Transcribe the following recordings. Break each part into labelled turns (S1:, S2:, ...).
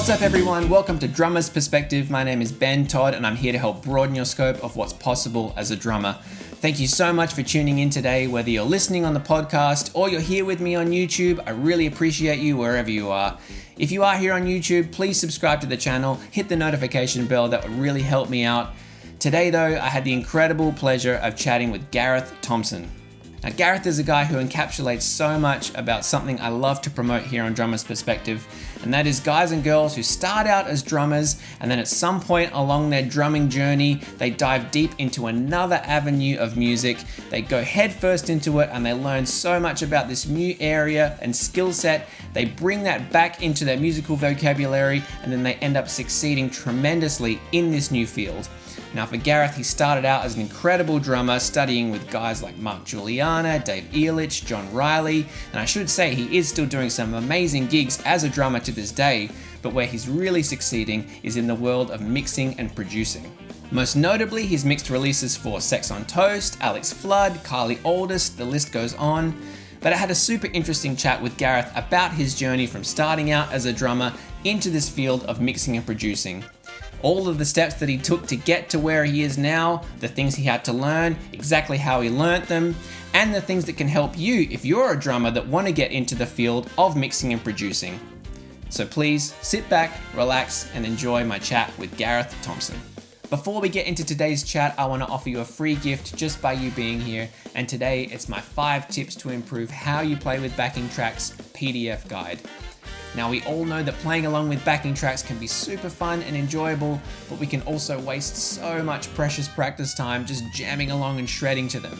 S1: What's up everyone, welcome to Drummer's Perspective. My name is Ben Todd and I'm here to help broaden your scope of what's possible as a drummer. Thank you so much for tuning in today, whether you're listening on the podcast or you're here with me on YouTube. I really appreciate you wherever you are. If you are here on YouTube, please subscribe to the channel, hit the notification bell, that would really help me out. Today though, I had the incredible pleasure of chatting with Gareth Thomson. Now, Gareth is a guy who encapsulates so much about something I love to promote here on Drummer's Perspective, and that is guys and girls who start out as drummers and then at some point along their drumming journey, they dive deep into another avenue of music. They go headfirst into it and they learn so much about this new area and skill set. They bring that back into their musical vocabulary and then they end up succeeding tremendously in this new field. Now for Gareth, he started out as an incredible drummer, studying with guys like Mark Juliana, Dave Ehrlich, John Riley, and I should say he is still doing some amazing gigs as a drummer to this day, but where he's really succeeding is in the world of mixing and producing. Most notably, he's mixed releases for Sex on Toast, Alex Flood, Kylie Auldist, the list goes on. But I had a super interesting chat with Gareth about his journey from starting out as a drummer into this field of mixing and producing. All of the steps that he took to get to where he is now, the things he had to learn, exactly how he learnt them, and the things that can help you if you're a drummer that want to get into the field of mixing and producing. So please sit back, relax, and enjoy my chat with Gareth Thomson. Before we get into today's chat, I want to offer you a free gift just by you being here, and today it's my 5 tips to improve how you play with backing tracks PDF guide. Now, we all know that playing along with backing tracks can be super fun and enjoyable, but we can also waste so much precious practice time just jamming along and shredding to them.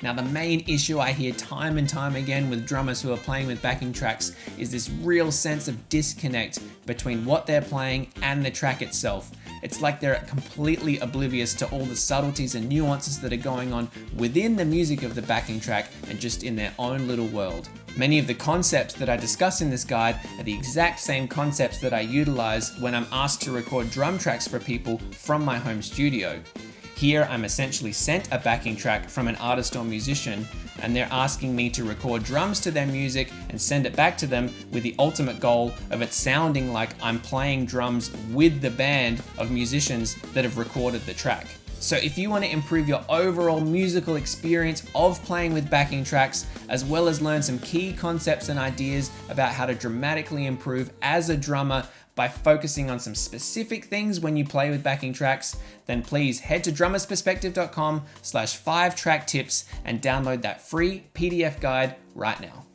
S1: Now, the main issue I hear time and time again with drummers who are playing with backing tracks is this real sense of disconnect between what they're playing and the track itself. It's like they're completely oblivious to all the subtleties and nuances that are going on within the music of the backing track and just in their own little world. Many of the concepts that I discuss in this guide are the exact same concepts that I utilize when I'm asked to record drum tracks for people from my home studio. Here, I'm essentially sent a backing track from an artist or musician, and they're asking me to record drums to their music and send it back to them with the ultimate goal of it sounding like I'm playing drums with the band of musicians that have recorded the track. So if you want to improve your overall musical experience of playing with backing tracks, as well as learn some key concepts and ideas about how to dramatically improve as a drummer by focusing on some specific things when you play with backing tracks, then please head to drummersperspective.com/5track-tips and download that free PDF guide right now.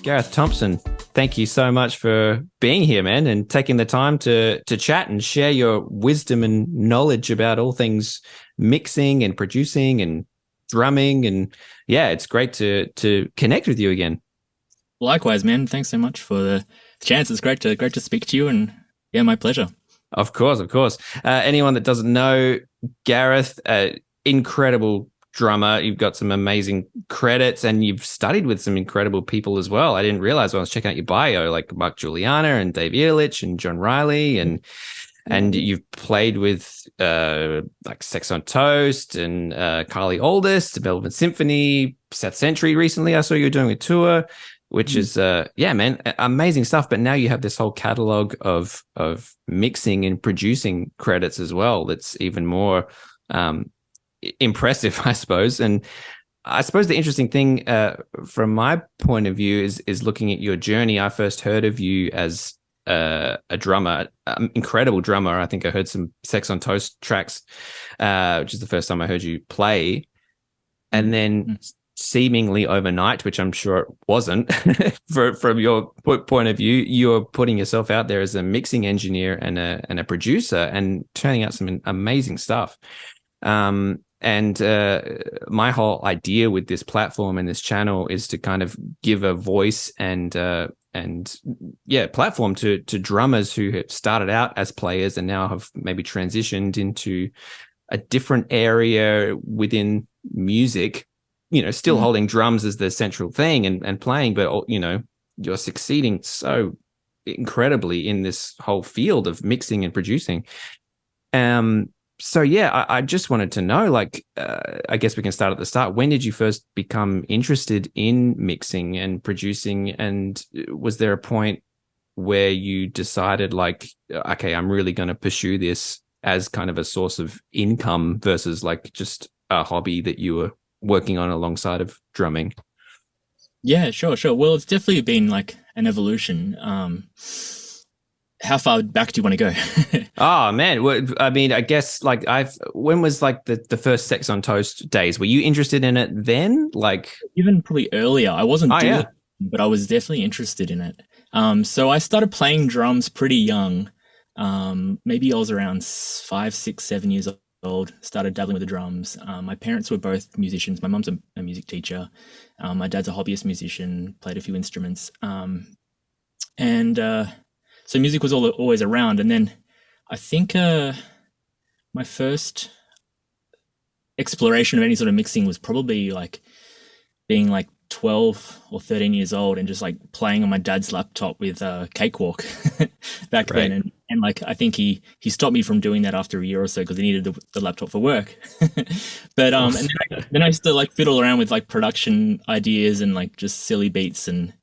S2: Gareth Thomson, thank you so much for being here, man, and taking the time to chat and share your wisdom and knowledge about all things mixing and producing and drumming. And yeah, it's great to connect with you again.
S3: Likewise, man. Thanks so much for the chance. It's great to speak to you, and yeah, my pleasure.
S2: Of course. Anyone that doesn't know Gareth, incredible drummer. You've got some amazing credits and you've studied with some incredible people as well. I didn't realize when I was checking out your bio, like Mark Juliana and Dave Ehrlich and John Riley, and you've played with like Sex on Toast and Kylie Auldist, Melbourne Symphony, Seth Sentry recently. I saw you were doing a tour, which is man, amazing stuff. But now you have this whole catalog of mixing and producing credits as well. That's even more impressive, I suppose. And I suppose the interesting thing from my point of view is looking at your journey. I first heard of you as a drummer, incredible drummer. I think I heard some Sex on Toast tracks, which is the first time I heard you play. And then seemingly overnight, which I'm sure it wasn't, from your point of view, you're putting yourself out there as a mixing engineer and a producer and turning out some amazing stuff. And my whole idea with this platform and this channel is to kind of give a voice and platform to drummers who have started out as players and now have maybe transitioned into a different area within music, still holding drums as the central thing and playing, but, you're succeeding so incredibly in this whole field of mixing and producing. So yeah, I just wanted to know, I guess we can start at the start. When did you first become interested in mixing and producing? And was there a point where you decided like, okay, I'm really going to pursue this as kind of a source of income versus like just a hobby that you were working on alongside of drumming?
S3: Yeah, sure. Well, it's definitely been like an evolution. How far back do you want to go?
S2: Oh man, well, I mean, I guess like when was like the first Sex on Toast days? Were you interested in it then? Like,
S3: Even probably earlier. I wasn't
S2: oh
S3: doing
S2: yeah,
S3: it, but I was definitely interested in it. So I started playing drums pretty young. Maybe I was around 5, 6, 7 years old. Started dabbling with the drums. My parents were both musicians. My mum's a music teacher. My dad's a hobbyist musician. Played a few instruments. And so music was always around. And then I think my first exploration of any sort of mixing was probably like being like 12 or 13 years old and just like playing on my dad's laptop with Cakewalk back
S2: right.
S3: then. And like, I think he stopped me from doing that after a year or so because he needed the laptop for work. But and then I used to like fiddle around with like production ideas and like just silly beats and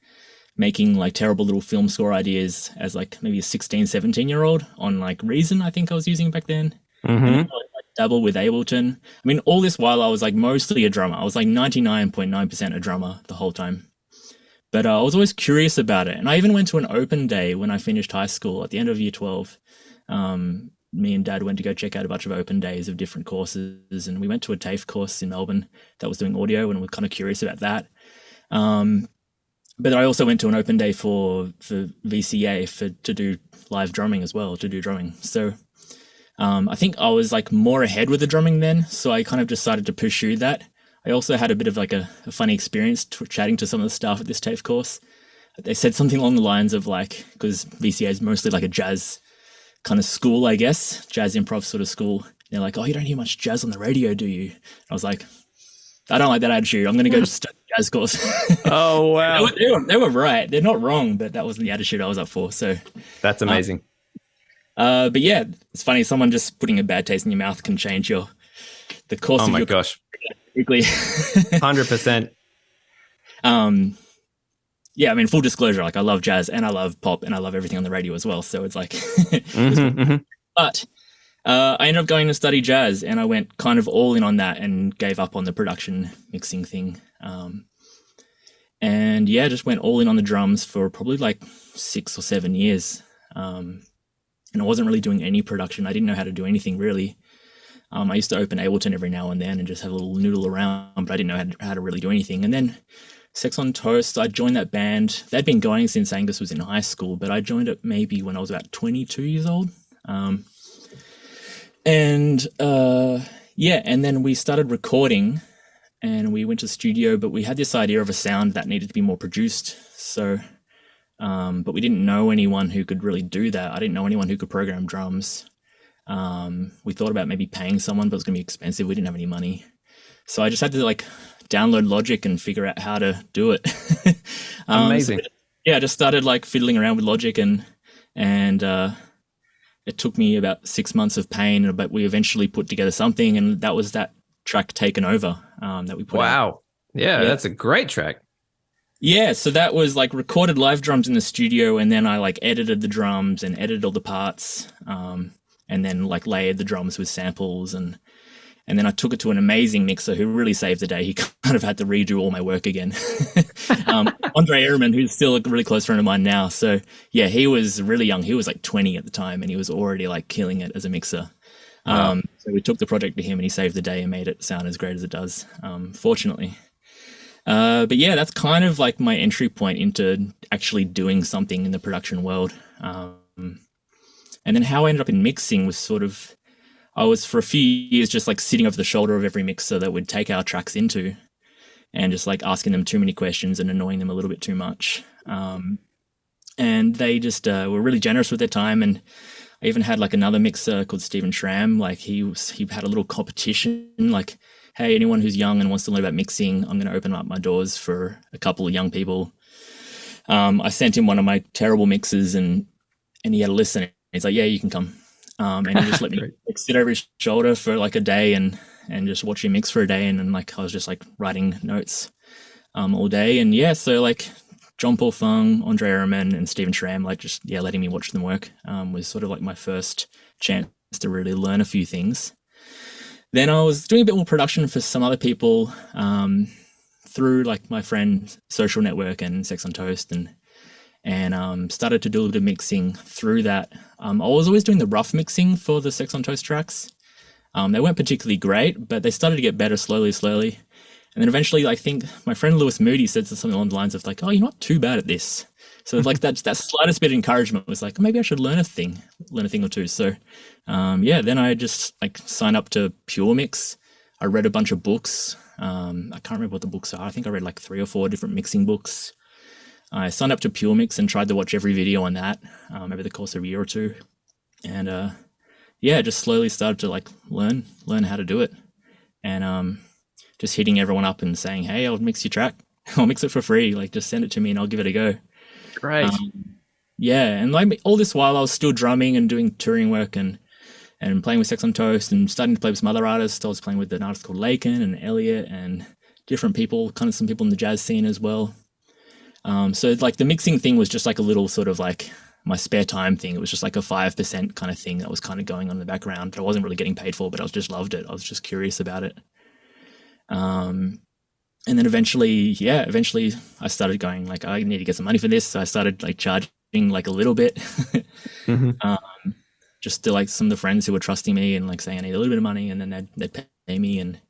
S3: making like terrible little film score ideas as like maybe a 16, 17-year-old on like Reason, I think I was using back then. And then I like dabble with Ableton. I mean, all this while I was like mostly a drummer. I was like 99.9% a drummer the whole time. But I was always curious about it. And I even went to an open day when I finished high school at the end of year 12. Me and Dad went to go check out a bunch of open days of different courses. And we went to a TAFE course in Melbourne that was doing audio, and we were kind of curious about that. But I also went to an open day for VCA to do live drumming as well, to do drumming. So I think I was like more ahead with the drumming then. So I kind of decided to pursue that. I also had a bit of like a funny experience chatting to some of the staff at this TAFE course. They said something along the lines of like, because VCA is mostly like a jazz kind of school, I guess, jazz improv sort of school. They're like, oh, you don't hear much jazz on the radio, do you? I was like, I don't like that attitude. I'm going to go study jazz course.
S2: Oh, wow.
S3: they were right. They're not wrong, but that wasn't the attitude I was up for. So
S2: That's amazing.
S3: But yeah, it's funny. Someone just putting a bad taste in your mouth can change the course
S2: Oh
S3: of
S2: my
S3: your
S2: gosh.
S3: quickly.
S2: 100%.
S3: Yeah, I mean, full disclosure, like I love jazz and I love pop and I love everything on the radio as well. So it's like, but I ended up going to study jazz and I went kind of all in on that and gave up on the production mixing thing. And yeah, just went all in on the drums for probably like 6 or 7 years. And I wasn't really doing any production. I didn't know how to do anything really. I used to open Ableton every now and then and just have a little noodle around, but I didn't know how to really do anything. And then Sex on Toast, I joined that band. They'd been going since Angus was in high school, but I joined it maybe when I was about 22 years old. And then we started recording and we went to the studio, but we had this idea of a sound that needed to be more produced. So, but we didn't know anyone who could really do that. I didn't know anyone who could program drums. We thought about maybe paying someone, but it was going to be expensive. We didn't have any money. So I just had to like download Logic and figure out how to do it.
S2: Amazing.
S3: So, I just started like fiddling around with Logic and it took me about 6 months of pain, but we eventually put together something, and that was that track Taken Over that we put out.
S2: Wow. Yeah, that's a great track.
S3: Yeah, so that was like recorded live drums in the studio, and then I like edited the drums and edited all the parts, and then like layered the drums with samples, and then I took it to an amazing mixer who really saved the day. He kind of had to redo all my work again. Andre Ehrman, who's still a really close friend of mine now. So yeah, he was really young. He was like 20 at the time, and he was already like killing it as a mixer. Wow. So we took the project to him and he saved the day and made it sound as great as it does, fortunately. But yeah, that's kind of like my entry point into actually doing something in the production world. And then how I ended up in mixing was sort of, I was for a few years just like sitting over the shoulder of every mixer that would take our tracks into and just like asking them too many questions and annoying them a little bit too much. And they just were really generous with their time. And I even had like another mixer called Stephen Schramm. Like he had a little competition, like, hey, anyone who's young and wants to learn about mixing, I'm going to open up my doors for a couple of young people. I sent him one of my terrible mixes and he had a listen. He's like, yeah, you can come. And he just let me like, sit over his shoulder for like a day and just watch him mix for a day. And then like I was just like writing notes all day. And yeah, so like John Paul Fung, Andre Ehrman, and Stephen Schramm, like just letting me watch them work was sort of like my first chance to really learn a few things. Then I was doing a bit more production for some other people through like my friend Social Network and Sex on Toast, and started to do a little bit of mixing through that. I was always doing the rough mixing for the Sex on Toast tracks. They weren't particularly great, but they started to get better slowly. And then eventually, I think my friend Lewis Moody said something along the lines of like, "Oh, you're not too bad at this." So like that slightest bit of encouragement was like, maybe I should learn a thing or two. So then I just like signed up to Pure Mix. I read a bunch of books. I can't remember what the books are. I think I read like 3 or 4 different mixing books. I signed up to Pure Mix and tried to watch every video on that over the course of a year or two. And just slowly started to like learn how to do it. And just hitting everyone up and saying, "Hey, I'll mix your track. I'll mix it for free. Like just send it to me and I'll give it a go."
S2: Great.
S3: And like all this while I was still drumming and doing touring work and playing with Sex on Toast and starting to play with some other artists. I was playing with an artist called Laken and Elliot and different people, kind of some people in the jazz scene as well. So like the mixing thing was just like a little sort of like my spare time thing. It was just like a 5% kind of thing that was kind of going on in the background. I wasn't really getting paid for, but I just loved it. I was just curious about it. And then eventually I started going like, I need to get some money for this. So I started like charging like a little bit, just to like some of the friends who were trusting me and like saying I need a little bit of money, and then they'd pay me. And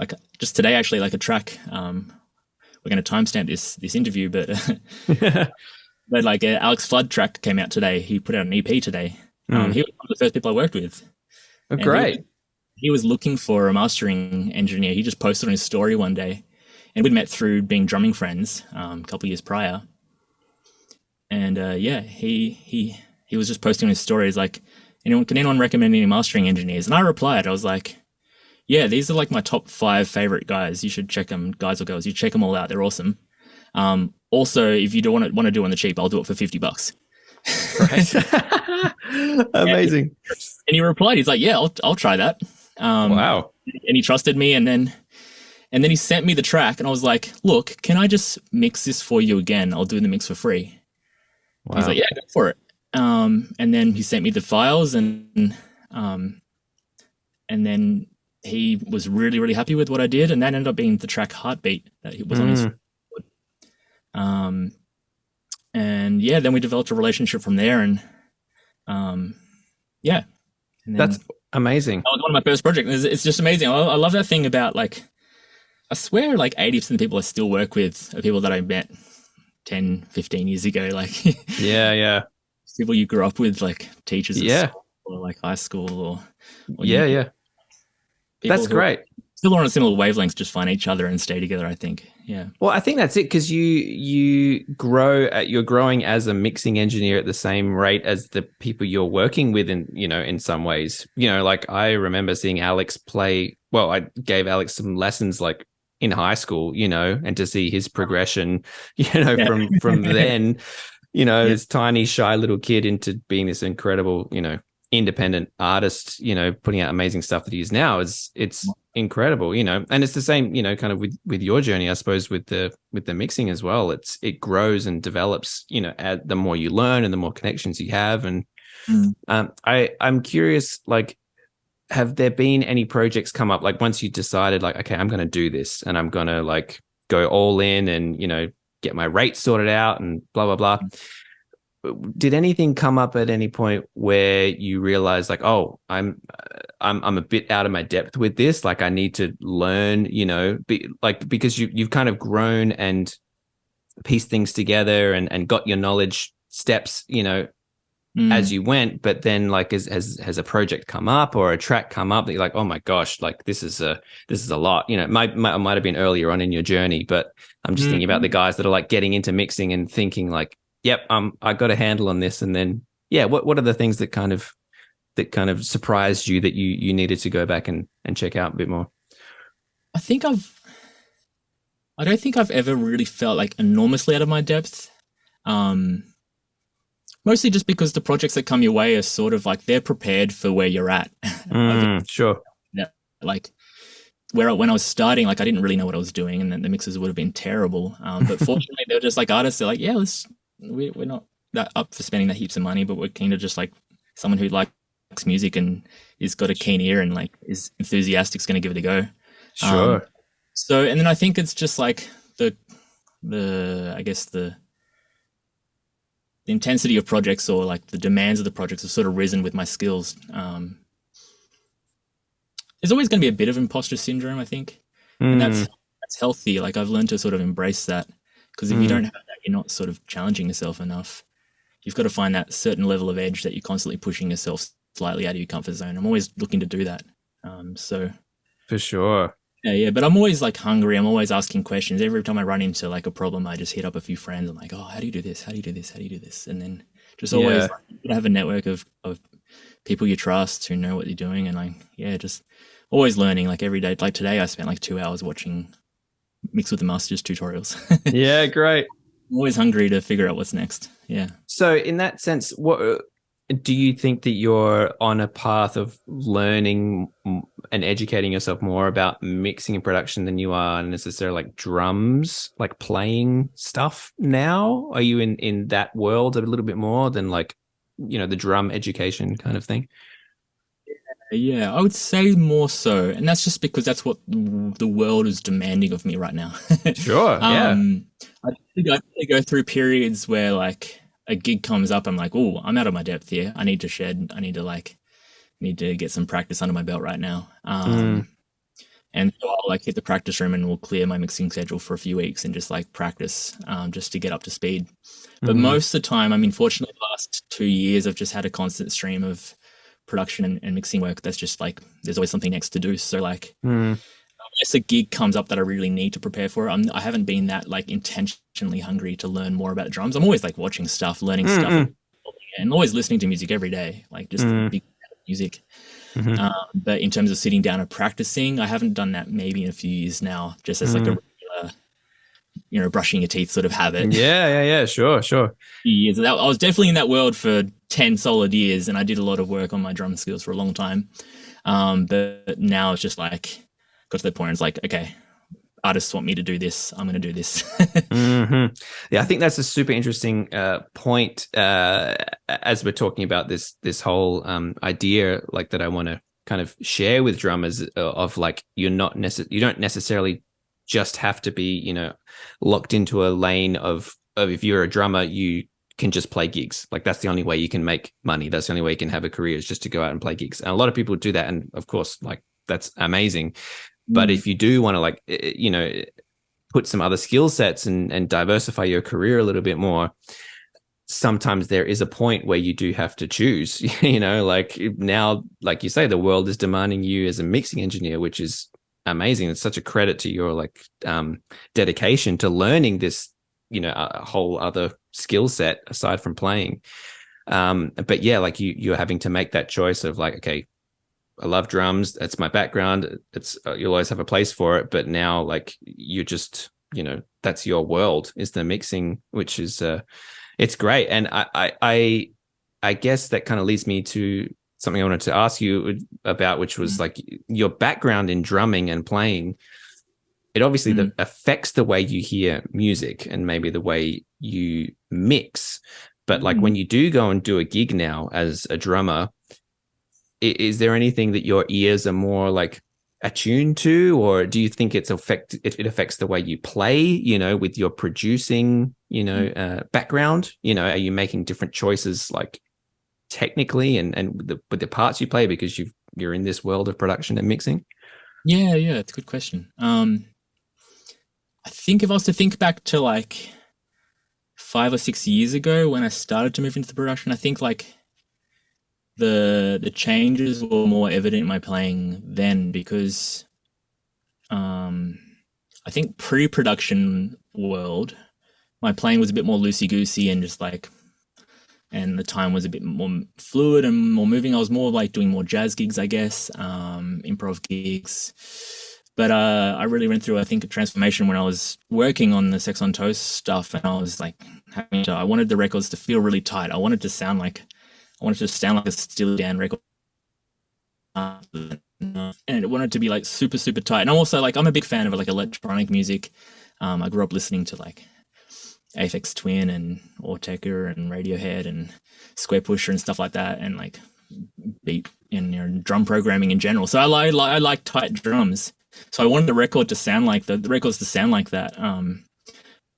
S3: like just today, actually, like a track, we're going to timestamp this interview, but but like Alex Flood track came out today. He put out an EP today. He was one of the first people I worked with.
S2: Oh, great.
S3: He was looking for a mastering engineer. He just posted on his story one day, and we'd met through being drumming friends a couple of years prior. And he was just posting on his stories like, can anyone recommend any mastering engineers? And I replied, I was like, yeah, these are like my top 5 favorite guys. You should check them, guys or girls. You check them all out. They're awesome. Also, if you don't want to do it on the cheap, I'll do it for $50.
S2: Right. Amazing.
S3: And he replied, he's like, yeah, I'll try that.
S2: Wow.
S3: And he trusted me, and then he sent me the track, and I was like, look, can I just mix this for you again? I'll do the mix for free. Wow. He's like, yeah, go for it. And then he sent me the files, and then he was really, really happy with what I did, and that ended up being the track Heartbeat that he was on his record. And then we developed a relationship from there, and and
S2: that's amazing.
S3: That was one of my first projects. It's just amazing. I love that thing about like, I swear like 80% of the people I still work with are people that I met 10, 15 years ago. Like,
S2: yeah.
S3: People you grew up with, like teachers at school or like high school or
S2: That's great.
S3: Still on a similar wavelength, just find each other and stay together, I think. Yeah.
S2: Well, I think that's it, because you're growing as a mixing engineer at the same rate as the people you're working with, in some ways. Like I remember seeing Alex play. Well, I gave Alex some lessons like in high school, and to see his progression, from then, this tiny shy little kid into being this incredible, independent artist, putting out amazing stuff that he is now, it's incredible, and it's the same, kind of with your journey, I suppose, with the mixing as well. It grows and develops, the more you learn and the more connections you have. And I'm curious, like, have there been any projects come up, like once you decided like, okay, I'm going to do this and I'm going to like go all in and, get my rates sorted out and blah, blah, blah. Did anything come up at any point where you realize like, oh, I'm a bit out of my depth with this. Like I need to learn, because you've kind of grown and pieced things together and got your knowledge steps, as you went. But then like, has a project come up or a track come up that you're like, oh my gosh, like this is a lot, it might have been earlier on in your journey, but I'm just thinking about the guys that are like getting into mixing and thinking like, yep, I got a handle on this. And then, what are the things that kind of surprised you that you needed to go back and check out a bit more?
S3: I don't think I've ever really felt like enormously out of my depth. Mostly just because the projects that come your way are sort of like, they're prepared for where you're at.
S2: Sure.
S3: Yeah. Like when I was starting, like I didn't really know what I was doing, and then the mixes would have been terrible. But fortunately, they were just like artists. They're like, yeah, we're not that up for spending that heaps of money, but we're keen to just like someone who likes music and is got a keen ear and like is enthusiastic is going to give it a go.
S2: Sure.
S3: So, and then I think it's just like I guess the intensity of projects or like the demands of the projects have sort of risen with my skills. There's always going to be a bit of imposter syndrome, I think, and that's healthy. Like I've learned to sort of embrace that, because if you don't have that, you're not sort of challenging yourself enough. You've got to find that certain level of edge that you're constantly pushing yourself slightly out of your comfort zone. I'm always looking to do that. So
S2: For sure.
S3: yeah, but I'm always like hungry. I'm always asking questions. Every time I run into like a problem, I just hit up a few friends. I'm like, oh, how do you do this? How do you do this? How do you do this? And then just always like, you have a network of people you trust who know what you're doing. And like, yeah, just always learning like every day. Like today I spent like 2 hours watching Mix with the Masters tutorials.
S2: Yeah, great.
S3: I'm always hungry to figure out what's next. Yeah.
S2: So in that sense, what do you think that you're on a path of learning and educating yourself more about mixing and production than you are necessarily like drums, like playing stuff now? Are you in that world a little bit more than like, you know, the drum education kind of thing?
S3: Yeah, I would say more so. And that's just because that's what the world is demanding of me right now.
S2: Sure. Yeah.
S3: I think I go through periods where like a gig comes up, I'm like, oh, I'm out of my depth here. I need to shed. I need to get some practice under my belt right now. And so I'll like hit the practice room and we'll clear my mixing schedule for a few weeks and just like practice, just to get up to speed. But most of the time, I mean, fortunately, the last 2 years, I've just had a constant stream of production and mixing work. That's just like, there's always something next to do. So like, unless a gig comes up that I really need to prepare for, I haven't been that like intentionally hungry to learn more about drums. I'm always like watching stuff, learning stuff, and always listening to music every day, like just big music. But in terms of sitting down and practicing, I haven't done that maybe in a few years now, just as like a regular, you know, brushing your teeth sort of habit.
S2: Yeah. Sure.
S3: Years. I was definitely in that world for 10 solid years, and I did a lot of work on my drum skills for a long time. But now it's just like, got to the point where it's like, okay, artists want me to do this, I'm going to do this.
S2: Yeah, I think that's a super interesting point as we're talking about this whole idea, like that I want to kind of share with drummers of like, you don't necessarily just have to be, you know, locked into a lane of if you're a drummer, you can just play gigs. Like that's the only way you can make money. That's the only way you can have a career, is just to go out and play gigs. And a lot of people do that, and of course, like that's amazing. But if you do want to, like, you know, put some other skill sets and diversify your career a little bit more, sometimes there is a point where you do have to choose, you know, like now, like you say, the world is demanding you as a mixing engineer, which is amazing. It's such a credit to your like dedication to learning this, you know, a whole other skill set aside from playing. But yeah, like you're having to make that choice of like, okay, I love drums. That's my background. It's you'll always have a place for it. But now, like you just, you know, that's your world, is the mixing, which is it's great. And I guess that kind of leads me to something I wanted to ask you about, which was like your background in drumming and playing. It obviously affects the way you hear music and maybe the way you mix. But like when you do go and do a gig now as a drummer, is there anything that your ears are more like attuned to, or do you think it affects the way you play, you know, with your producing, you know, background? You know, are you making different choices like technically and with the parts you play because you're in this world of production and mixing?
S3: Yeah, it's a good question. I think if I was to think back to like 5 or 6 years ago when I started to move into the production, I think like the changes were more evident in my playing then, because I think pre-production world, my playing was a bit more loosey-goosey and just like, and the time was a bit more fluid and more moving. I was more like doing more jazz gigs, I guess, improv gigs. But I really went through, I think, a transformation when I was working on the Sex on Toast stuff, and I was like, I wanted the records to feel really tight. I wanted to sound like a Steely Dan record. and it wanted to be like super super tight. And I'm also like I'm a big fan of like electronic music. I grew up listening to like Aphex Twin and Autechre and Radiohead and Square Pusher and stuff like that, and like beat and drum programming in general. So I like tight drums. So I wanted the record to sound like the records to sound like that.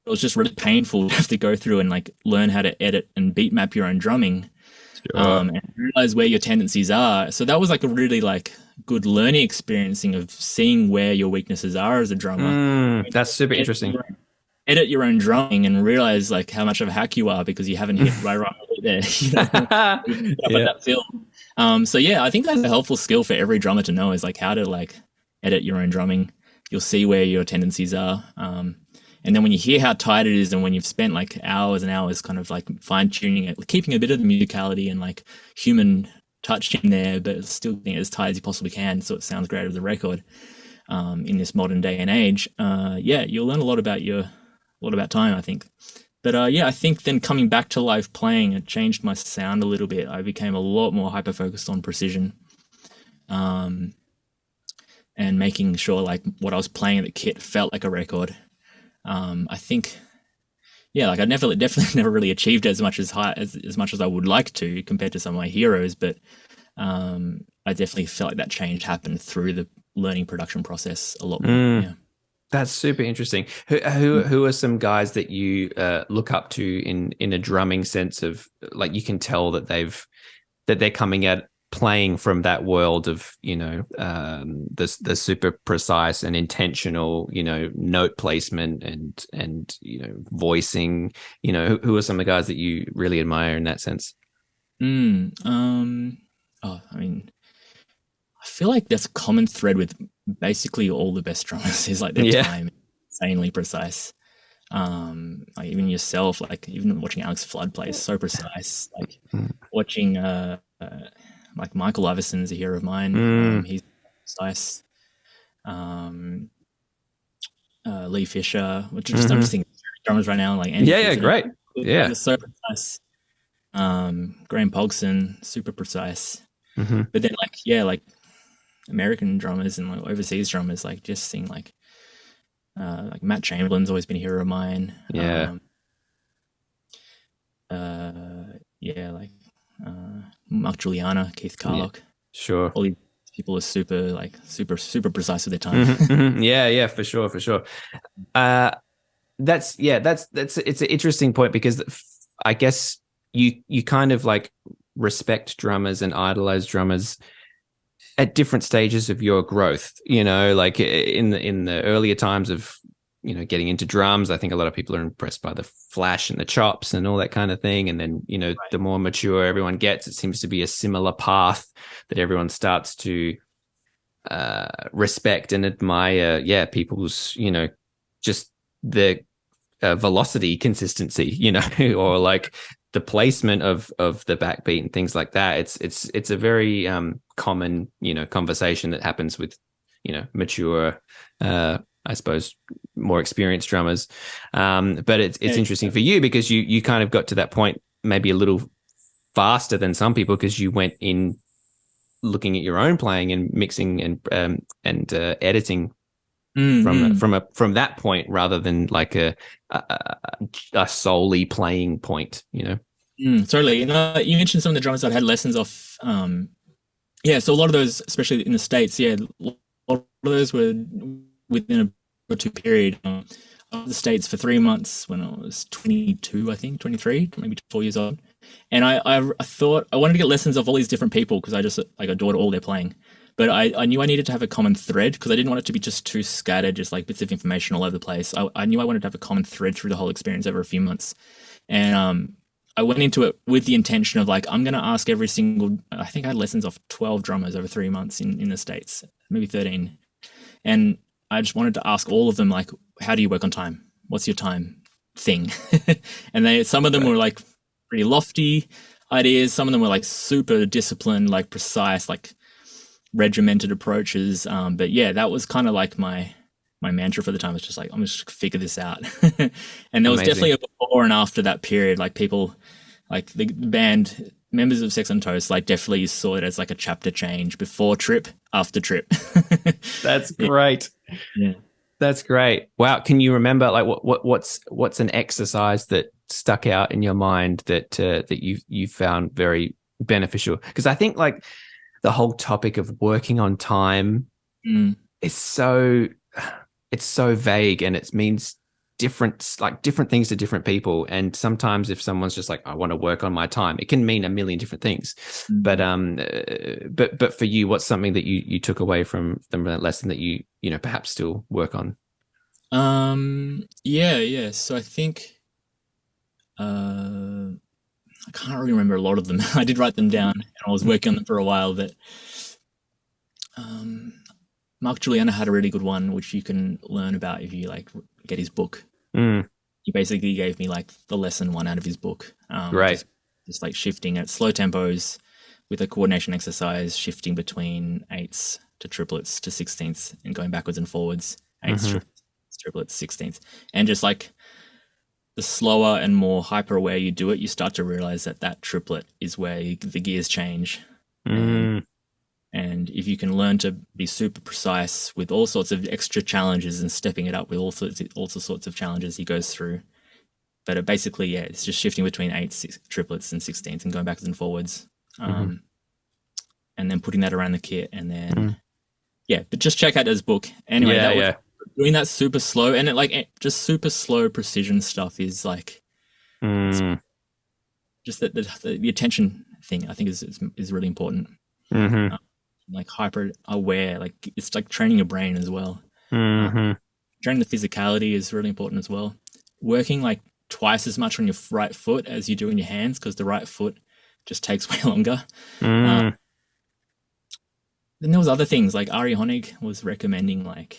S3: It was just really painful to have to go through and like learn how to edit and beat map your own drumming, and realize where your tendencies are. So that was like a really like good learning experiencing of seeing where your weaknesses are as a drummer.
S2: That's super interesting.
S3: Edit your own drumming and realize like how much of a hack you are because you haven't hit right there. That feel. So yeah, I think that's a helpful skill for every drummer to know is like how to like edit your own drumming. You'll see where your tendencies are. And then when you hear how tight it is and when you've spent like hours and hours kind of like fine tuning it, keeping a bit of the musicality and like human touch in there, but still being as tight as you possibly can so it sounds great as a record in this modern day and age, you'll learn a lot about time, I think. But I think then coming back to live playing, it changed my sound a little bit. I became a lot more hyper-focused on precision. And making sure like what I was playing at the kit felt like a record. I think, like I definitely never really achieved as much as I would like to compared to some of my heroes, but I definitely felt like that change happened through the learning production process a lot more. Yeah.
S2: That's super interesting. Who are some guys that you look up to in a drumming sense of like you can tell that they're coming at playing from that world of the super precise and intentional note placement and voicing, who are some of the guys that you really admire in that sense?
S3: I feel like that's a common thread with basically all the best drummers is like their time insanely precise. Like even yourself, like even watching Alex Flood play is so precise. Like watching like Michael Iverson is a hero of mine. He's precise. Lee Fisher, which is I'm just thinking drummers right now. Like
S2: great. Yeah,
S3: so precise. Graham Pogson, super precise. But then like American drummers and like overseas drummers, like just seeing like Matt Chamberlain's always been a hero of mine. Mark Juliana, Keith Carlock.
S2: Yeah, sure.
S3: All these people are super precise with their time.
S2: For sure. That's it's an interesting point because I guess you kind of like respect drummers and idolize drummers at different stages of your growth, like in the earlier times of getting into drums. I think a lot of people are impressed by the flash and the chops and all that kind of thing. And then, the more mature everyone gets, it seems to be a similar path that everyone starts to respect and admire, people's, just the velocity consistency, or like the placement of the backbeat and things like that. It's a very common, conversation that happens with, mature, I suppose, more experienced drummers. But it's interesting for you because you kind of got to that point maybe a little faster than some people because you went in looking at your own playing and mixing and editing from that point rather than like a solely playing point,
S3: Totally. You mentioned some of the drummers I'd had lessons off. So a lot of those, especially in the States, a lot of those were within a 2 period. Of the States for 3 months when I was 22, I think 23, maybe 4 years old. And I thought I wanted to get lessons of all these different people because I just like adored all their playing. But I knew I needed to have a common thread because I didn't want it to be just too scattered, just like bits of information all over the place. I knew I wanted to have a common thread through the whole experience over a few months. And I went into it with the intention of like, I'm going to ask every single, I think I had lessons off 12 drummers over 3 months in the States, maybe 13. And I just wanted to ask all of them, like, how do you work on time? What's your time thing? And some of them were like pretty lofty ideas. Some of them were like super disciplined, like precise, like regimented approaches. But yeah, that was kind of like my mantra for the time. Was just like, I'm just figure this out. And there was definitely a before and after that period. Like people, like the band members of Sex on Toast, like definitely saw it as like a chapter change. Before Trip, after trip.
S2: That's great.
S3: Yeah.
S2: That's great. Wow. Can you remember like what's an exercise that stuck out in your mind that you found very beneficial? Because I think like the whole topic of working on time is so vague, and it means different things to different people. And sometimes if someone's just like, I want to work on my time, it can mean a million different things. But for you, what's something that you took away from the lesson that you perhaps still work on?
S3: Yeah. So I think I can't really remember a lot of them. I did write them down and I was working on them for a while, but Mark Juliana had a really good one, which you can learn about if you like get his book. He basically gave me like the lesson one out of his book.
S2: Right.
S3: Just like shifting at slow tempos with a coordination exercise, shifting between eighths to triplets to sixteenths and going backwards and forwards, eighths, triplets, sixteenths. And just like the slower and more hyper aware you do it, you start to realize that triplet is where the gears change. And if you can learn to be super precise with all sorts of extra challenges and stepping it up with all sorts of challenges he goes through. But it's just shifting between eighths, triplets, and sixteenths and going backwards and forwards. And then putting that around the kit. And then, but just check out his book. Anyway, doing that super slow and just super slow precision stuff is like, just the attention thing, I think is really important. Like hyper aware, like it's like training your brain as well. Training the physicality is really important as well. Working like twice as much on your right foot as you do in your hands, because the right foot just takes way longer. Then there was other things like Ari Honig was recommending like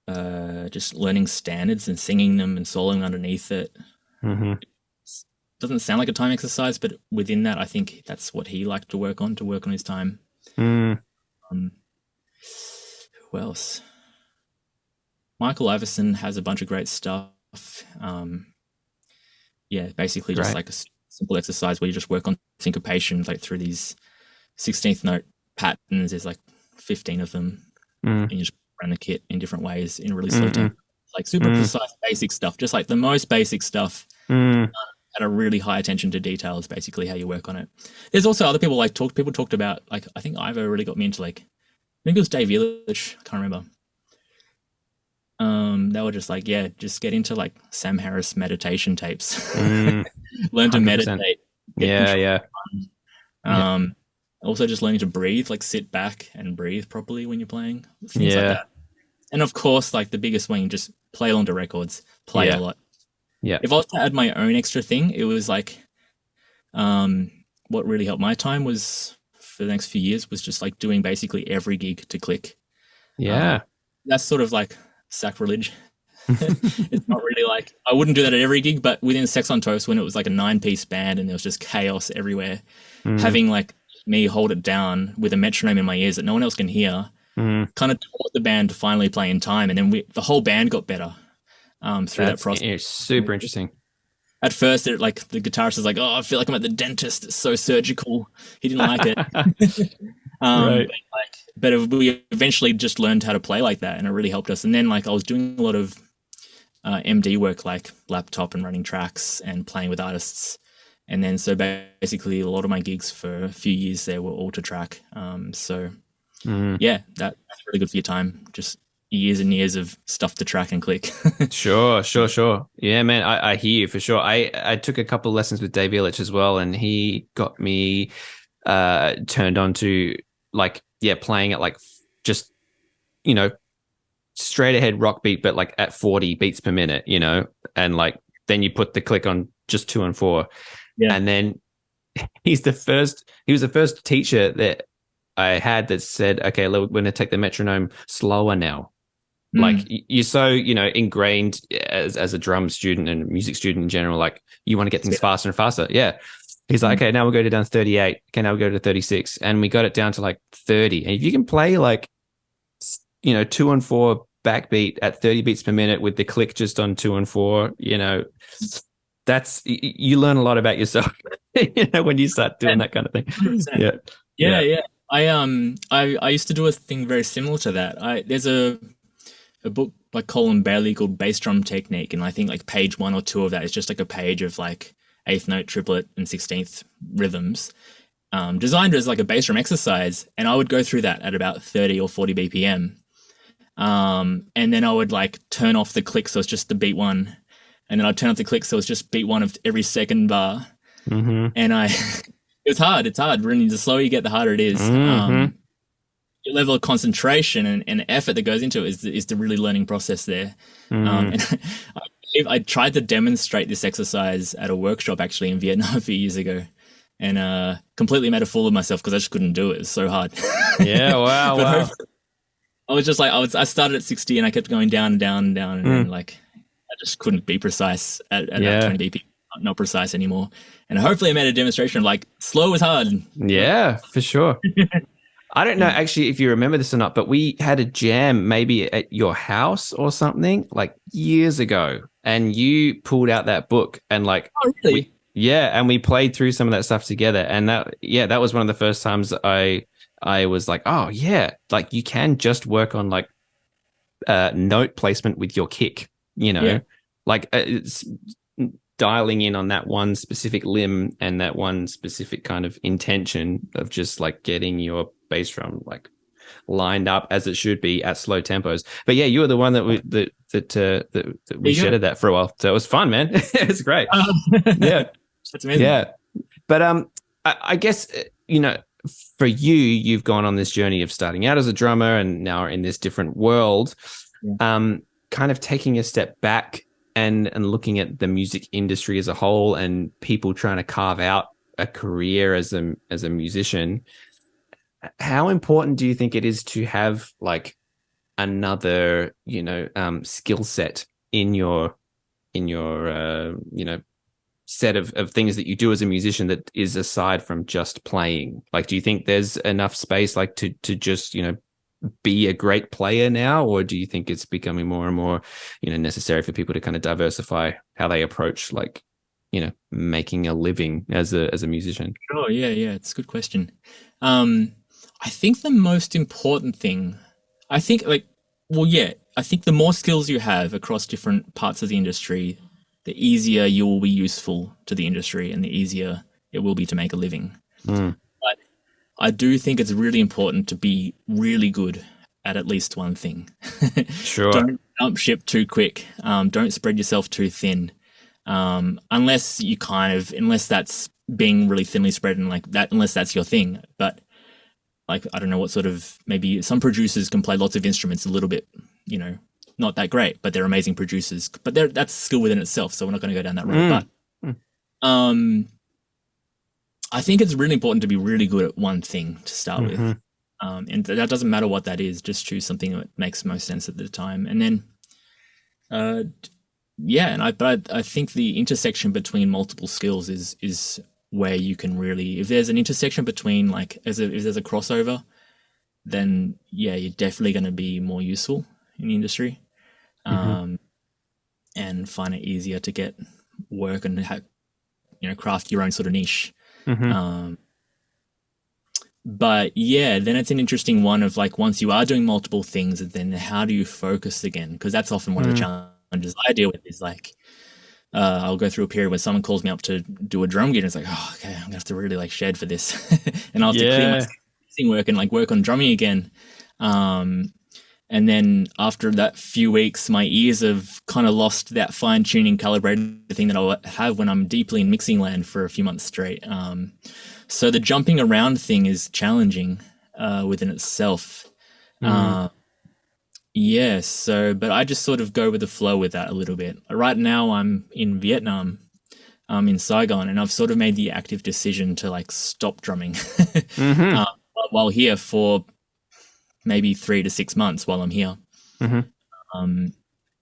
S3: just learning standards and singing them and soloing underneath it. Doesn't sound like a time exercise, but within that, I think that's what he liked to work on his time. Who else? Michael Iverson has a bunch of great stuff. Basically just like a simple exercise where you just work on syncopation, like through these 16th note patterns. There's like 15 of them, and you just run the kit in different ways in really slow tempo. Like super precise, basic stuff, just like the most basic stuff. At a really high attention to detail is basically how you work on it. There's also other people people talked about, like, I think Ivo really got me into like, I think it was Dave Illich, I can't remember. They were just like, just get into like Sam Harris meditation tapes. Learn to 100%. Meditate. Also just learning to breathe, like sit back and breathe properly when you're playing. Things like that. And of course, like the biggest one, just play along to records, play a lot. Yeah. If I was to add my own extra thing, it was like, what really helped my time was for the next few years was just like doing basically every gig to click. That's sort of like sacrilege. It's not really like, I wouldn't do that at every gig, but within Sex on Toast, when it was like a 9-piece band and there was just chaos everywhere, having like me hold it down with a metronome in my ears that no one else can hear, kind of taught the band to finally play in time. And then the whole band got better. Through that process.
S2: It's super interesting.
S3: At first, the guitarist is like, "Oh, I feel like I'm at the dentist. It's so surgical." He didn't like it. Right. But we eventually just learned how to play like that, and it really helped us. And then, like, I was doing a lot of MD work, like laptop and running tracks and playing with artists. And then, so basically, a lot of my gigs for a few years there were all to track. That's really good for your time. Just years and years of stuff to track and click.
S2: Sure. Yeah, man, I hear you for sure. I took a couple of lessons with Dave Illich as well, and he got me turned on to playing at like just straight ahead rock beat, but like at 40 beats per minute, and like then you put the click on just 2 and 4. And then he was the first teacher that I had that said, okay, we're going to take the metronome slower now. Like you're so, ingrained as a drum student and music student in general, like you want to get things faster and faster. Yeah. He's like, okay, now we'll go down to 38. Okay, now we'll go to 36. And we got it down to like 30. And if you can play like, 2 and 4 backbeat at 30 beats per minute with the click just on 2 and 4, you learn a lot about yourself, when you start doing that kind of thing.
S3: 100%. Yeah. I used to do a thing very similar to that. There's a book by Colin Bailey called Bass Drum Technique, and I think like page 1 or 2 of that is just like a page of like eighth note, triplet, and 16th rhythms, designed as like a bass drum exercise. And I would go through that at about 30 or 40 BPM. And then I would like turn off the click so it's just the beat one, and then I'd turn off the click so it's just beat one of every second bar. And it's hard. Really, the slower you get, the harder it is. Your level of concentration and effort that goes into it is the really learning process there. And I tried to demonstrate this exercise at a workshop actually in Vietnam a few years ago, and completely made a fool of myself because I just couldn't do it. It was so hard.
S2: Yeah, wow.
S3: I was just like, I started at 60 and I kept going down and down and down, and then like I just couldn't be precise at 20 BPM. Not precise anymore. And hopefully I made a demonstration of like slow is hard.
S2: Yeah, for sure. I don't know actually if you remember this or not, but we had a jam maybe at your house or something like years ago, and you pulled out that book and like,
S3: oh really?
S2: And we played through some of that stuff together, and that was one of the first times I was like, oh yeah, like you can just work on like note placement with your kick, like it's dialing in on that one specific limb and that one specific kind of intention of just like getting your bass drum like lined up as it should be at slow tempos. But yeah, you were the one that we shedded that for a while, so it was fun, man. It's great. Yeah,
S3: that's amazing.
S2: Yeah, but I guess for you, you've gone on this journey of starting out as a drummer and now are in this different world. Kind of taking a step back and looking at the music industry as a whole and people trying to carve out a career as a musician. How important do you think it is to have like another, skill set in your set of things that you do as a musician that is aside from just playing? Like, do you think there's enough space like to just, be a great player now, or do you think it's becoming more and more, necessary for people to kind of diversify how they approach like, making a living as a musician?
S3: Oh yeah, it's a good question. I think the most important thing, I think the more skills you have across different parts of the industry, the easier you will be useful to the industry and the easier it will be to make a living. But I do think it's really important to be really good at least one thing.
S2: Sure.
S3: Don't jump ship too quick. Don't spread yourself too thin. Unless that's being really thinly spread and like that, unless that's your thing. But like, I don't know what sort of, maybe some producers can play lots of instruments a little bit, not that great, but they're amazing producers. But that's a skill within itself, so we're not going to go down that road. But I think it's really important to be really good at one thing to start with. And that doesn't matter what that is, just choose something that makes most sense at the time. And then, I think the intersection between multiple skills is where you can really, if there's an intersection between like, if there's a crossover, then yeah, you're definitely going to be more useful in the industry, and find it easier to get work and craft your own sort of niche. But yeah, then it's an interesting one of like, once you are doing multiple things, then how do you focus again? Because that's often one of the challenges I deal with is like, I'll go through a period where someone calls me up to do a drum gig and it's like, oh, okay, I'm gonna have to really like shed for this. And I'll have to clear my mixing work and like work on drumming again. And then after that few weeks, my ears have kind of lost that fine-tuning calibrated thing that I have when I'm deeply in mixing land for a few months straight. So the jumping around thing is challenging within itself. But I just sort of go with the flow with that a little bit. Right now I'm in Vietnam, in Saigon, and I've sort of made the active decision to like stop drumming while here for maybe 3 to 6 months while I'm here. So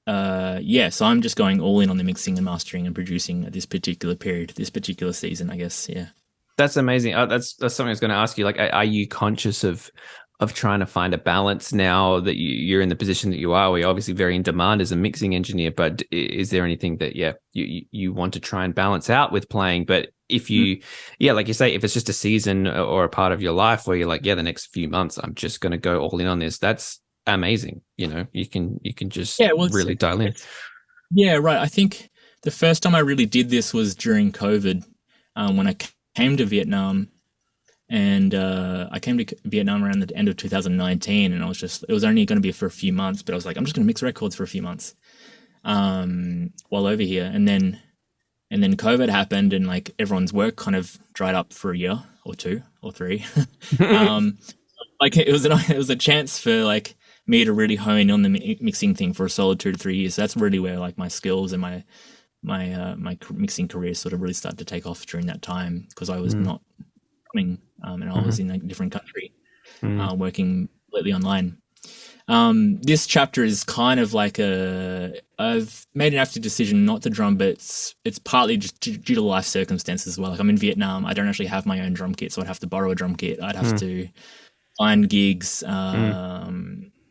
S3: I'm just going all in on the mixing and mastering and producing at this particular period, this particular season, I guess. Yeah.
S2: That's amazing. That's something I was going to ask you. Like, are you conscious of trying to find a balance now that you're in the position that you are? We're obviously very in demand as a mixing engineer, but is there anything that you want to try and balance out with playing, but if you, like you say, if it's just a season or a part of your life where you're like, the next few months, I'm just going to go all in on this. That's amazing. You can just really dial in.
S3: Yeah, right. I think the first time I really did this was during COVID, when I came to Vietnam, and I came to Vietnam around the end of 2019, and it was only going to be for a few months, but I was like, I'm just going to mix records for a few months, while over here, and then COVID happened, and like everyone's work kind of dried up for a year or two or three. Like it was a chance for like me to really hone on the mixing thing for a solid 2 to 3 years. So that's really where like my skills and my mixing career sort of really started to take off during that time, because I was not coming, and I was in a different country, working completely online. This chapter is kind of like I've made an active decision not to drum, but it's partly just due to life circumstances as well. Like I'm in Vietnam, I don't actually have my own drum kit, so I'd have to borrow a drum kit. I'd have to find gigs.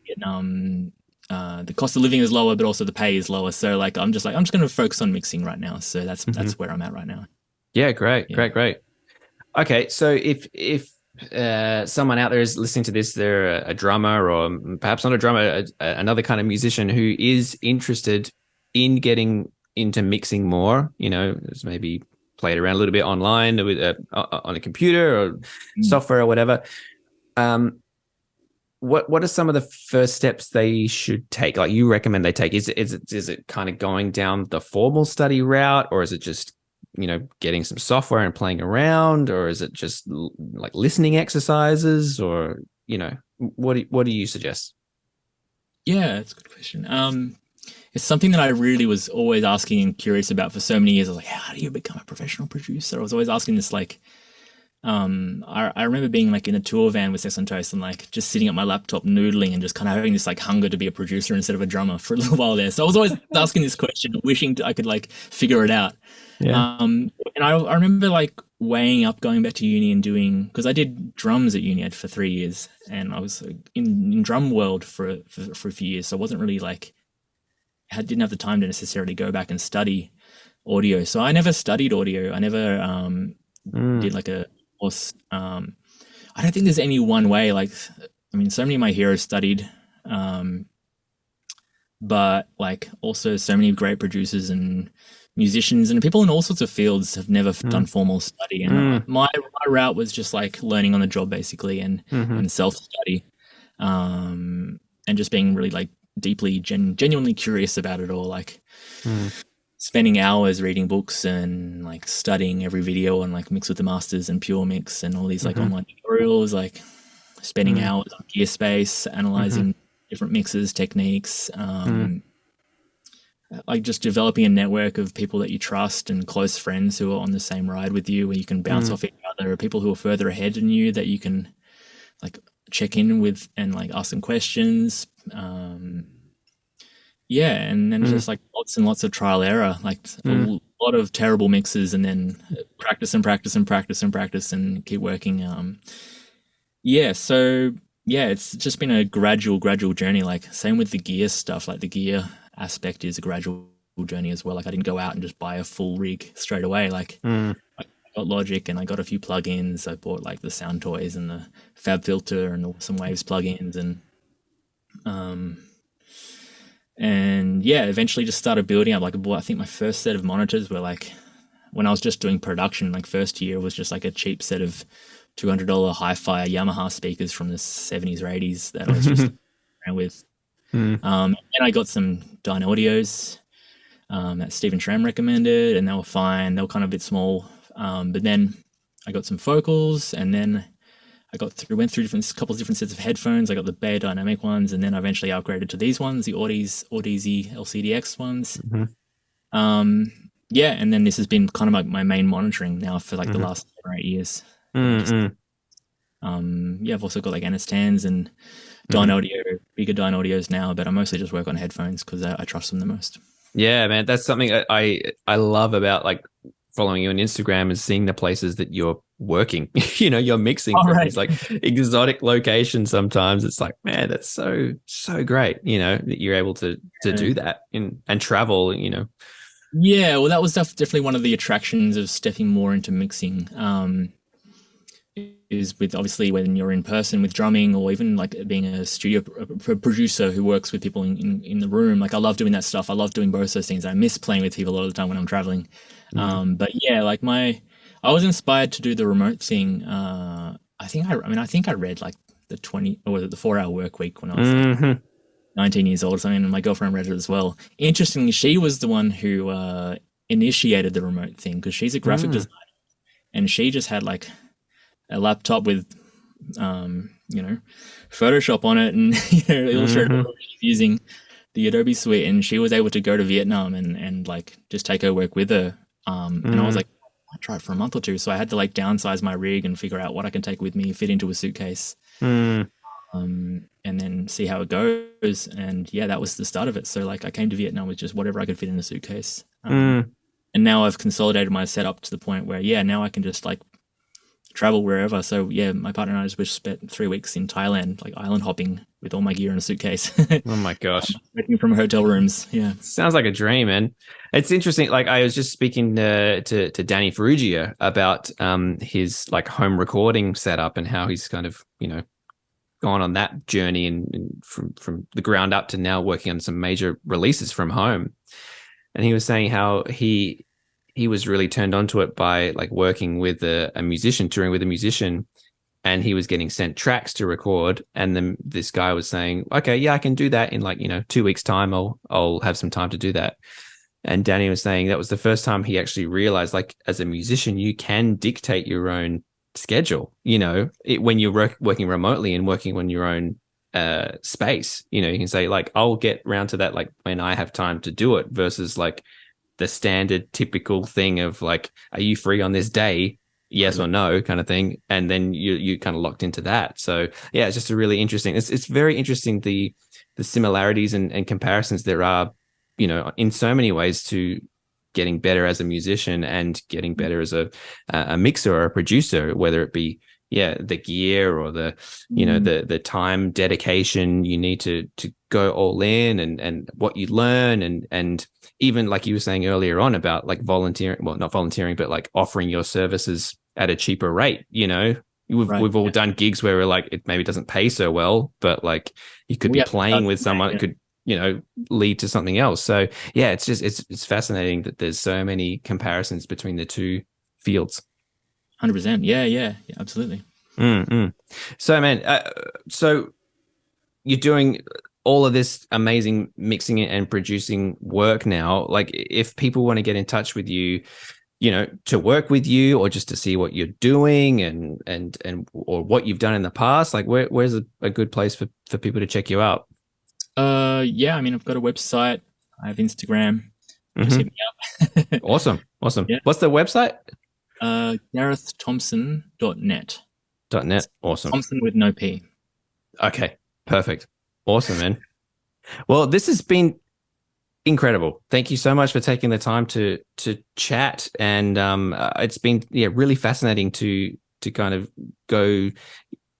S3: Vietnam, the cost of living is lower, but also the pay is lower. So like I'm just going to focus on mixing right now. So that's where I'm at right now.
S2: Yeah, great. Okay, so if someone out there is listening to this, they're a drummer, or perhaps not a drummer, another kind of musician who is interested in getting into mixing more, has maybe played around a little bit online with on a computer or software or whatever. What are some of the first steps they should take? Like you recommend they take? Is it kind of going down the formal study route, or is it just getting some software and playing around, or is it just like listening exercises, or what do you suggest?
S3: Yeah, that's a good question. It's something that I really was always asking and curious about for so many years. I was like, how do you become a professional producer? I was always asking this, like, I remember being like in a tour van with Sex on Toast and like just sitting at my laptop noodling and just kind of having this like hunger to be a producer instead of a drummer for a little while there. So I was always asking this question, wishing I could like figure it out. Yeah. And I remember like weighing up going back to uni and doing, because I did drums at uni for 3 years, and I was in drum world for a few years. So I wasn't really like, I didn't have the time to necessarily go back and study audio. So I never studied audio. I never did like a course. I don't think there's any one way. Like, I mean, so many of my heroes studied, but like also so many great producers and musicians and people in all sorts of fields have never done formal study. And my route was just like learning on the job basically, and self-study, and just being really like deeply genuinely curious about it all, like spending hours reading books and like studying every video and like Mix with the Masters and Pure Mix and all these like online tutorials, like spending hours on Gearspace analyzing different mixes, techniques, like just developing a network of people that you trust and close friends who are on the same ride with you, where you can bounce off each other, or people who are further ahead than you that you can like check in with and like ask them questions. Yeah, and then just like lots and lots of trial error, like a lot of terrible mixes, and then practice and keep working. Yeah, so yeah, it's just been a gradual journey. Like same with the gear stuff, like the gear aspect is a gradual journey as well. Like I didn't go out and just buy a full rig straight away. Like I got Logic and I got a few plugins. I bought like the Sound Toys and the Fab Filter and some Waves plugins, and yeah, eventually just started building up. Like I think my first set of monitors were like, when I was just doing production, like first year was just like a cheap set of $200 hi-fi Yamaha speakers from the 70s or 80s that I was just around with. And I got some Dyne Audios that Stephen Schramm recommended, and they were fine. They were kind of a bit small, but then I got some Focals, and then I went through couple of different sets of headphones. I got the Bayer Dynamic ones, and then I eventually upgraded to these ones, the Audeze LCDX ones. Yeah, and then this has been kind of like my main monitoring now for like the last 7 or 8 years. Yeah, I've also got like NS10s and Dyne Audio, bigger Dyne Audios now, but I mostly just work on headphones because I trust them the most. Yeah, man, that's something I love about like following you on Instagram and seeing the places that you're working. You're mixing from these like exotic locations. Sometimes it's like, man, that's so great. That you're able to do that and travel. Yeah, well, that was definitely one of the attractions of stepping more into mixing. Is with obviously when you're in person with drumming, or even like being a studio producer who works with people in the room. Like I love doing that stuff. I love doing both those things. I miss playing with people a lot of the time when I'm traveling. But yeah, like I was inspired to do the remote thing. I think I read like the 20 or the 4 hour work week when I was like 19 years old or something, and my girlfriend read it as well. Interestingly, she was the one who initiated the remote thing because she's a graphic designer, and she just had like a laptop with Photoshop on it and Illustrator using the Adobe suite, and she was able to go to Vietnam and like just take her work with her. And I was like, I'll try it for a month or two. So I had to like downsize my rig and figure out what I can take with me, fit into a suitcase, and then see how it goes. And yeah, that was the start of it. So like I came to Vietnam with just whatever I could fit in a suitcase. And now I've consolidated my setup to the point where, now I can just like travel wherever. So yeah, my partner and I just spent 3 weeks in Thailand, like island hopping with all my gear in a suitcase.
S2: Oh my gosh.
S3: Working from hotel rooms. Yeah.
S2: Sounds like a dream, man. It's interesting. Like I was just speaking to Danny Ferrugia about his like home recording setup and how he's kind of, gone on that journey and from the ground up to now working on some major releases from home. And he was saying how he was really turned onto it by like working with a musician, touring with a musician, and he was getting sent tracks to record. And then this guy was saying, okay, yeah, I can do that in like, 2 weeks time. I'll have some time to do that. And Danny was saying that was the first time he actually realized, like, as a musician, you can dictate your own schedule, when you're working remotely and working on your own space. You can say like, I'll get around to that like when I have time to do it, versus like the standard typical thing of like, are you free on this day? Yes or no kind of thing. And then you kind of locked into that. So yeah, it's just a really interesting, it's very interesting, the similarities and comparisons there are, in so many ways to getting better as a musician and getting better as a mixer or a producer, whether it be the gear or the time dedication you need to go all in, and what you learn, and even like you were saying earlier on about like volunteering, well, not volunteering, but like offering your services at a cheaper rate. We've all done gigs where we're like, it maybe doesn't pay so well, but like you could be playing with someone that could lead to something else. So yeah, it's fascinating that there's so many comparisons between the two fields.
S3: 100%. Yeah, absolutely.
S2: So man, so you're doing all of this amazing mixing and producing work now. Like if people want to get in touch with you, to work with you, or just to see what you're doing and or what you've done in the past, like where's a good place for people to check you out?
S3: I've got a website. I have Instagram. Just hit me up.
S2: Awesome.
S3: Yeah.
S2: What's the website?
S3: GarethThomson.net.
S2: .net. Awesome.
S3: Thomson with no P.
S2: Okay. Perfect. Awesome, man. Well, this has been incredible. Thank you so much for taking the time to chat, and it's been really fascinating to kind of go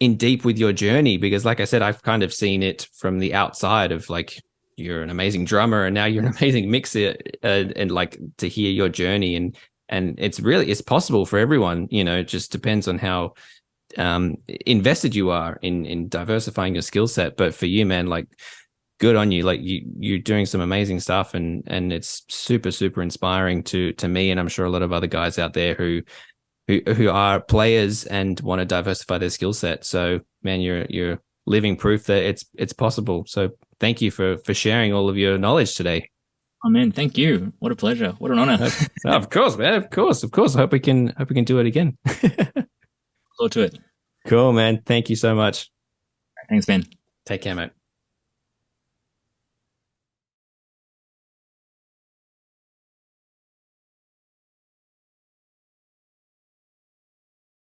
S2: in deep with your journey, because like I said, I've kind of seen it from the outside of like, you're an amazing drummer and now you're an amazing mixer, and like to hear your journey, and it's possible for everyone. It just depends on how invested you are in diversifying your skill set. But for you, man, like, good on you. Like you're doing some amazing stuff, and it's super, super inspiring to me, and I'm sure a lot of other guys out there who are players and want to diversify their skill set. So man, you're living proof that it's possible. So thank you for sharing all of your knowledge today.
S3: Oh man, thank you. What a pleasure. What an honor.
S2: Of course, man. Of course. I hope we can do it again.
S3: Look to it.
S2: Cool, man. Thank you so much.
S3: Thanks, Ben.
S2: Take care, mate.